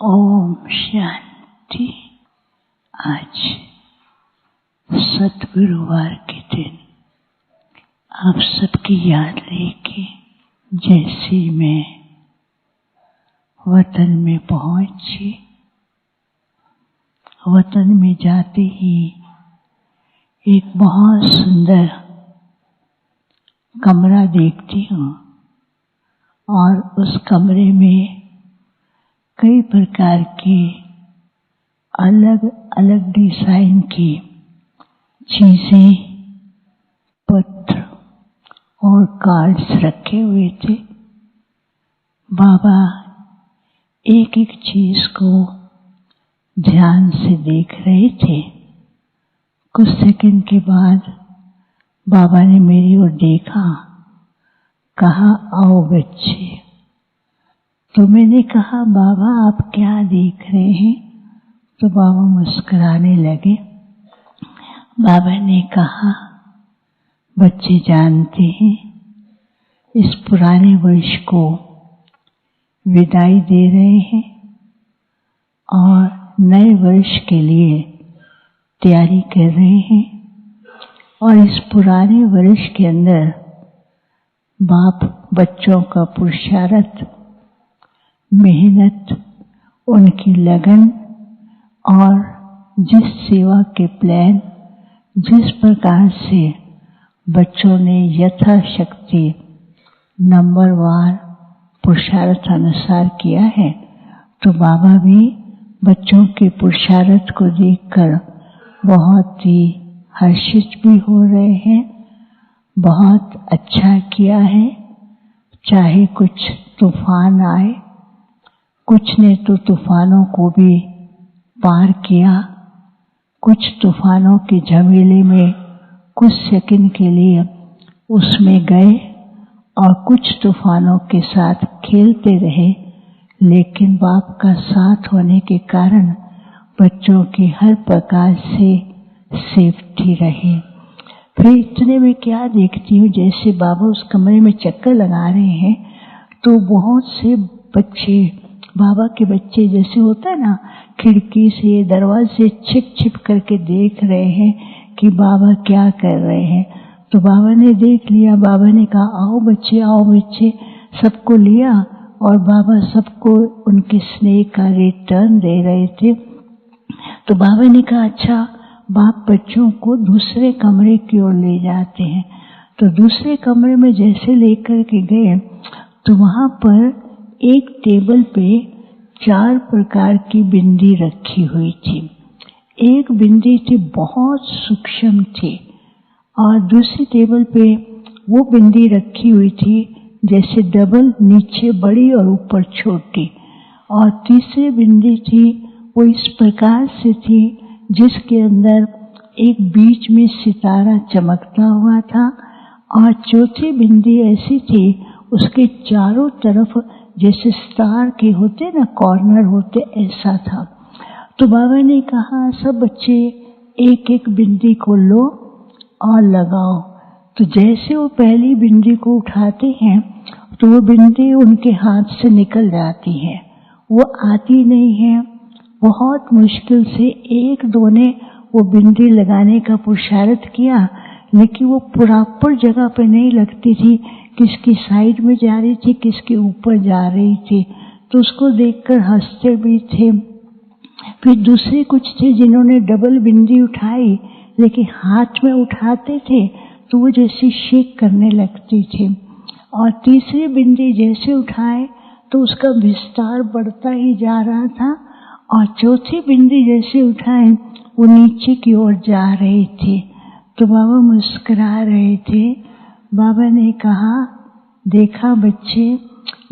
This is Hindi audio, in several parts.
ओम शांति। आज सद्गुरुवार के दिन आप सबकी याद लेके जैसे मैं वतन में पहुंची, वतन में जाते ही एक बहुत सुंदर कमरा देखती हूँ और उस कमरे में कई प्रकार के अलग अलग डिजाइन की चीजें, पत्र और कार्ड्स रखे हुए थे। बाबा एक एक चीज को ध्यान से देख रहे थे। कुछ सेकंड के बाद बाबा ने मेरी ओर देखा, कहा आओ बच्चे। तो मैंने कहा बाबा आप क्या देख रहे हैं? तो बाबा मुस्कुराने लगे। बाबा ने कहा बच्चे जानते हैं इस पुराने वर्ष को विदाई दे रहे हैं और नए वर्ष के लिए तैयारी कर रहे हैं। और इस पुराने वर्ष के अंदर बाप बच्चों का पुरुषार्थ, मेहनत, उनकी लगन और जिस सेवा के प्लान, जिस प्रकार से बच्चों ने यथाशक्ति नंबरवार पुरुषार्थ अनुसार किया है, तो बाबा भी बच्चों के पुरुषार्थ को देखकर बहुत ही हर्षित भी हो रहे हैं। बहुत अच्छा किया है। चाहे कुछ तूफान आए, कुछ ने तो तूफानों को भी पार किया, कुछ तूफानों के झमेले में कुछ सेकंड के लिए उसमें गए और कुछ तूफानों के साथ खेलते रहे, लेकिन बाप का साथ होने के कारण बच्चों की हर प्रकार से सेफ्टी रहे। फिर इतने में क्या देखती हूँ, जैसे बाबा उस कमरे में चक्कर लगा रहे हैं तो बहुत से बच्चे, बाबा के बच्चे जैसे होता है ना, खिड़की से दरवाजे से छिप करके देख रहे हैं कि बाबा क्या कर रहे हैं। तो बाबा ने देख लिया। बाबा ने कहा आओ बच्चे, आओ बच्चे। सबको लिया और बाबा सबको उनके स्नेह का रिटर्न दे रहे थे। तो बाबा ने कहा अच्छा, बाप बच्चों को दूसरे कमरे की ओर ले जाते हैं। तो दूसरे कमरे में जैसे लेकर के गए तो वहां पर एक टेबल पे 4 प्रकार की बिंदी रखी हुई थी। एक बिंदी थी बहुत सूक्ष्म थी और दूसरी टेबल पे वो बिंदी रखी हुई थी जैसे डबल, नीचे बड़ी और ऊपर छोटी। और तीसरी बिंदी थी वो इस प्रकार से थी जिसके अंदर एक बीच में सितारा चमकता हुआ था। और चौथी बिंदी ऐसी थी उसके चारों तरफ जैसे स्टार के होते ना, कॉर्नर होते, ऐसा था। तो बाबा ने कहा सब बच्चे एक एक बिंदी को लो और लगाओ। तो जैसे वो पहली बिंदी को उठाते हैं तो वो बिंदी उनके हाथ से निकल जाती है, वो आती नहीं है। बहुत मुश्किल से एक दो ने वो बिंदी लगाने का पुरुषार्थ किया, लेकिन वो प्रॉपर जगह पे नहीं लगती थी, किसकी साइड में जा रही थी, किसके ऊपर जा रही थी। तो उसको देखकर हंसते भी थे। फिर दूसरे कुछ थे जिन्होंने डबल बिंदी उठाई, लेकिन हाथ में उठाते थे तो वो जैसे शेक करने लगती थी। और तीसरी बिंदी जैसे उठाए तो उसका विस्तार बढ़ता ही जा रहा था। और चौथी बिंदी जैसे उठाए वो नीचे की ओर जा रही थी। तो बाबा मुस्कुरा रहे थे। बाबा ने कहा देखा बच्चे,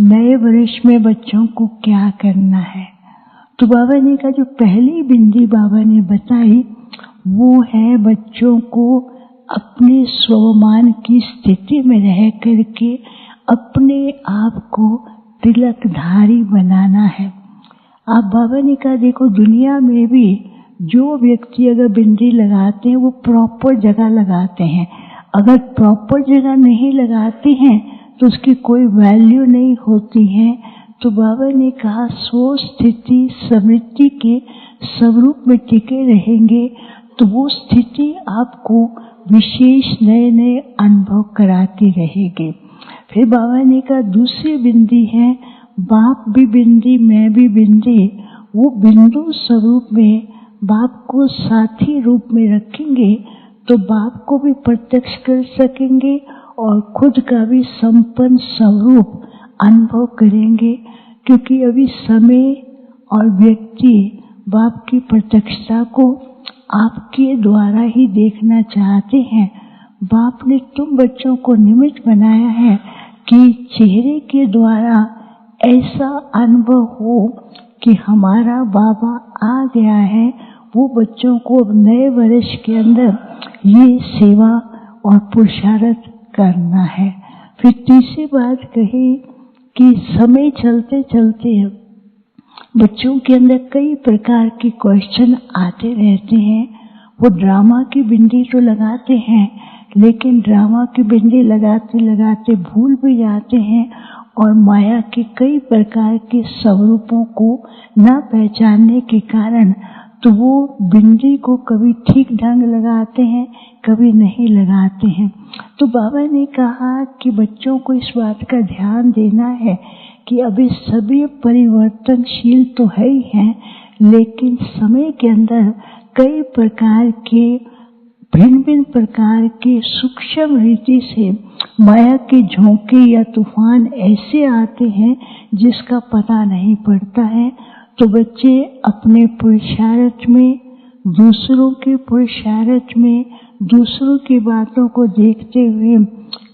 नए वर्ष में बच्चों को क्या करना है। तो बाबा ने कहा जो पहली बिंदी बाबा ने बताई वो है बच्चों को अपने स्वमान की स्थिति में रह करके अपने आप को तिलकधारी बनाना है। आप बाबा ने कहा देखो दुनिया में भी जो व्यक्ति अगर बिंदी लगाते हैं वो प्रॉपर जगह लगाते हैं। अगर प्रॉपर जगह नहीं लगाते हैं तो उसकी कोई वैल्यू नहीं होती है। तो बाबा ने कहा स्व स्थिति समृद्धि के स्वरूप में टिके रहेंगे तो वो स्थिति आपको विशेष नए नए अनुभव कराती रहेगी। फिर बाबा ने कहा दूसरी बिंदी है, बाप भी बिंदी मैं भी बिंदी, वो बिंदु स्वरूप में बाप को साथी रूप में रखेंगे तो बाप को भी प्रत्यक्ष कर सकेंगे और खुद का भी संपन्न स्वरूप अनुभव करेंगे। क्योंकि अभी समय और व्यक्ति बाप की प्रत्यक्षता को आपके द्वारा ही देखना चाहते हैं। बाप ने तुम बच्चों को निमित्त बनाया है कि चेहरे के द्वारा ऐसा अनुभव हो कि हमारा बाबा आ गया है। वो बच्चों को नए वर्ष के अंदर ये सेवा और पुरुषार्थ करना है। फिर तीसरी बात कही कि समय चलते चलते बच्चों के अंदर कई प्रकार के क्वेश्चन आते रहते हैं। वो ड्रामा की बिंदी तो लगाते हैं, लेकिन ड्रामा की बिंदी लगाते लगाते भूल भी जाते हैं और माया के कई प्रकार के स्वरूपों को न पहचानने के कारण तो वो बिंदी को कभी ठीक ढंग लगाते हैं, कभी नहीं लगाते हैं। तो बाबा ने कहा कि बच्चों को इस बात का ध्यान देना है कि अभी सभी परिवर्तनशील तो है ही हैं, लेकिन समय के अंदर कई प्रकार के भिन्न भिन्न प्रकार के सूक्ष्म रीति से माया के झोंके या तूफान ऐसे आते हैं जिसका पता नहीं पड़ता है। तो बच्चे अपने पुरुषार्थ में, दूसरों के पुरुषार्थ में, दूसरों की बातों को देखते हुए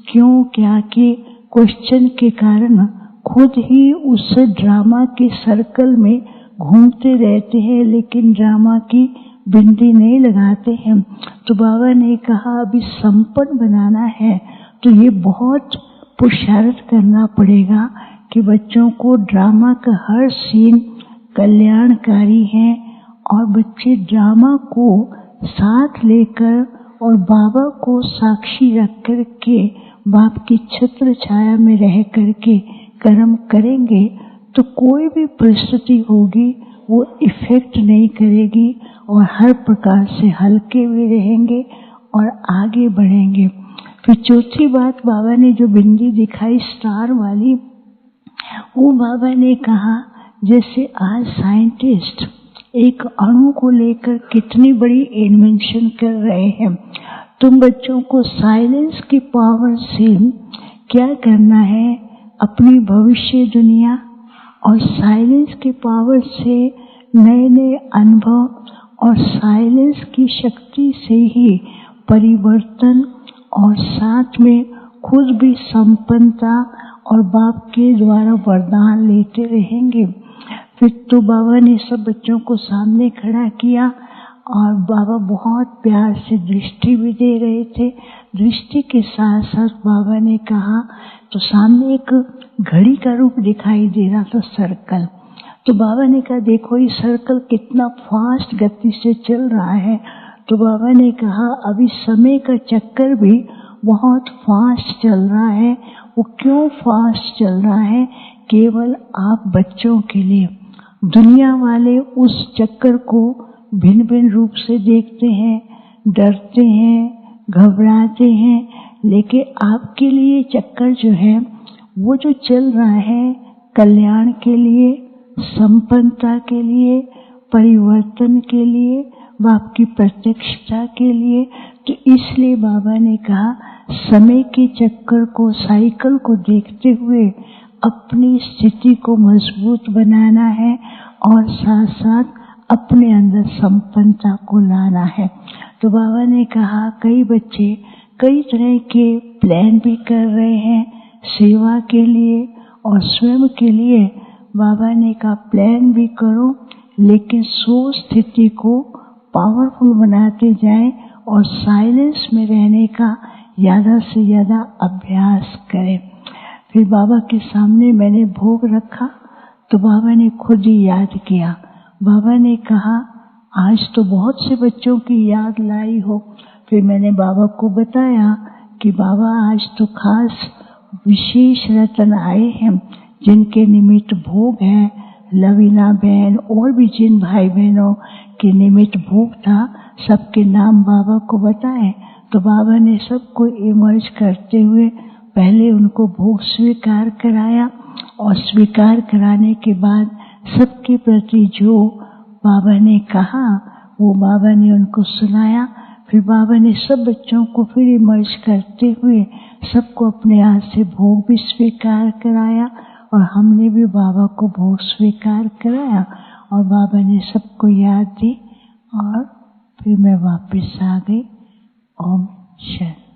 क्यों क्या के क्वेश्चन के कारण खुद ही उस ड्रामा के सर्कल में घूमते रहते हैं, लेकिन ड्रामा की बिंदी नहीं लगाते हैं। तो बाबा ने कहा अभी संपन्न बनाना है तो ये बहुत पुरुषार्थ करना पड़ेगा कि बच्चों को ड्रामा का हर सीन कल्याणकारी है और बच्चे ड्रामा को साथ लेकर और बाबा को साक्षी रख कर के बाप की छत्र छाया में रह कर के कर्म करेंगे तो कोई भी परिस्थिति होगी वो इफेक्ट नहीं करेगी और हर प्रकार से हल्के भी रहेंगे और आगे बढ़ेंगे। फिर चौथी बात बाबा ने जो बिंदी दिखाई स्टार वाली, वो बाबा ने कहा जैसे आज साइंटिस्ट एक अणु को लेकर कितनी बड़ी इन्वेंशन कर रहे हैं, तुम बच्चों को साइलेंस की पावर से क्या करना है, अपनी भविष्य दुनिया और साइलेंस की पावर से नए नए अनुभव और साइलेंस की शक्ति से ही परिवर्तन और साथ में खुद भी संपन्नता और बाप के द्वारा वरदान लेते रहेंगे। फिर तो बाबा ने सब बच्चों को सामने खड़ा किया और बाबा बहुत प्यार से दृष्टि भी दे रहे थे। दृष्टि के साथ साथ बाबा ने कहा तो सामने एक घड़ी का रूप दिखाई दे रहा था, सर्कल। तो बाबा ने कहा देखो ये सर्कल कितना फास्ट गति से चल रहा है। तो बाबा ने कहा अभी समय का चक्कर भी बहुत फास्ट चल रहा है। वो क्यों फास्ट चल रहा है? केवल आप बच्चों के लिए। दुनिया वाले उस चक्कर को भिन्न भिन्न रूप से देखते हैं, डरते हैं, घबराते हैं, लेकिन आपके लिए चक्कर जो है वो जो चल रहा है कल्याण के लिए, संपन्नता के लिए, परिवर्तन के लिए, बाप की प्रत्यक्षता के लिए। तो इसलिए बाबा ने कहा समय के चक्कर को, साइकिल को देखते हुए अपनी स्थिति को मजबूत बनाना है और साथ साथ अपने अंदर संपन्नता को लाना है। तो बाबा ने कहा कई बच्चे कई तरह के प्लान भी कर रहे हैं सेवा के लिए और स्वयं के लिए। बाबा ने कहा प्लान भी करो, लेकिन सो स्थिति को पावरफुल बनाते जाएं और साइलेंस में रहने का ज़्यादा से ज़्यादा अभ्यास करें। फिर बाबा के सामने मैंने भोग रखा तो बाबा ने खुद ही याद किया। बाबा ने कहा आज तो बहुत से बच्चों की याद लाई हो। फिर मैंने बाबा को बताया कि बाबा आज तो खास विशेष रतन आए हैं जिनके निमित्त भोग है, लवीना बहन और भी जिन भाई बहनों के निमित्त भोग था, सबके नाम बाबा को बताए। तो बाबा ने सबको इमर्ज करते हुए पहले उनको भोग स्वीकार कराया और स्वीकार कराने के बाद सबके प्रति जो बाबा ने कहा वो बाबा ने उनको सुनाया। फिर बाबा ने सब बच्चों को फिर इमर्ज करते हुए सबको अपने हाथ से भोग भी स्वीकार कराया और हमने भी बाबा को भोग स्वीकार कराया और बाबा ने सबको याद दी और फिर मैं वापस आ गई। ओम शांति।